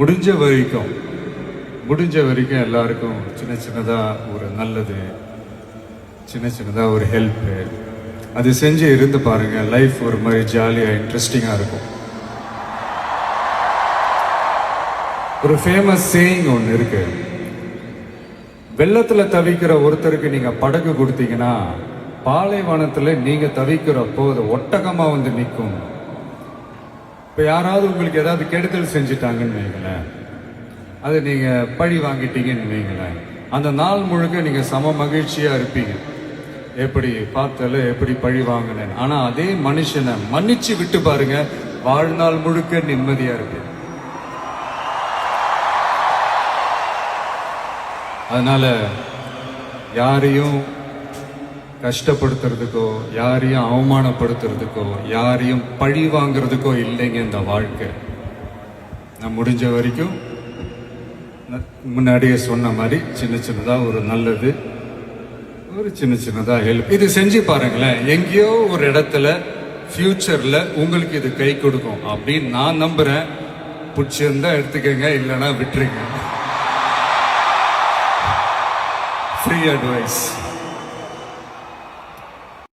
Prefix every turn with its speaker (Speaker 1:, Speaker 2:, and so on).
Speaker 1: முடிஞ்ச வரைக்கும் எல்லாருக்கும் சின்ன சின்னதாக ஒரு நல்லது, சின்ன சின்னதாக ஒரு ஹெல்ப்பு, அது செஞ்சு இருந்து பாருங்க. லைஃப் ஒரு மாதிரி ஜாலியாக இன்ட்ரெஸ்டிங்காக இருக்கும். ஒரு ஃபேமஸ் சேயிங் ஒன்று இருக்கு, வெள்ளத்தில் தவிக்கிற ஒருத்தருக்கு நீங்கள் படகு கொடுத்தீங்கன்னா பாலைவனத்தில் நீங்கள் தவிக்கிறப்போ அது ஒட்டகமாக வந்து நிற்கும். இப்போ யாராவது உங்களுக்கு ஏதாவது கெடுதல் செஞ்சுட்டாங்கன்னு வைங்களேன், அதை நீங்கள் பழி வாங்கிட்டீங்கன்னு வைங்களேன், அந்த நாள் முழுக்க நீங்கள் சம மகிழ்ச்சியாக இருப்பீங்க. எப்படி பார்த்தால எப்படி பழி வாங்கினேன். ஆனால் அதே மனுஷனை மன்னிச்சு விட்டு பாருங்க, வாழ்நாள் முழுக்க நிம்மதியாக இருப்பீங்க. அதனால யாரையும் கஷ்டப்படுத்துறதுக்கோ, யாரையும் அவமானப்படுத்துறதுக்கோ, யாரையும் பழி வாங்குறதுக்கோ இல்லைங்க இந்த வாழ்க்கை. நான் முடிஞ்ச வரைக்கும் முன்னாடியே சொன்ன மாதிரி சின்ன சின்னதாக ஒரு நல்லது, ஒரு சின்ன சின்னதாக ஹெல்ப், இது செஞ்சு பாருங்களேன். எங்கேயோ ஒரு இடத்துல ஃபியூச்சரில் உங்களுக்கு இது கை கொடுக்கும் அப்படின்னு நான் நம்புகிறேன். பிடிச்சிருந்தா எடுத்துக்கங்க, இல்லைன்னா விட்டுருங்க. Free advice.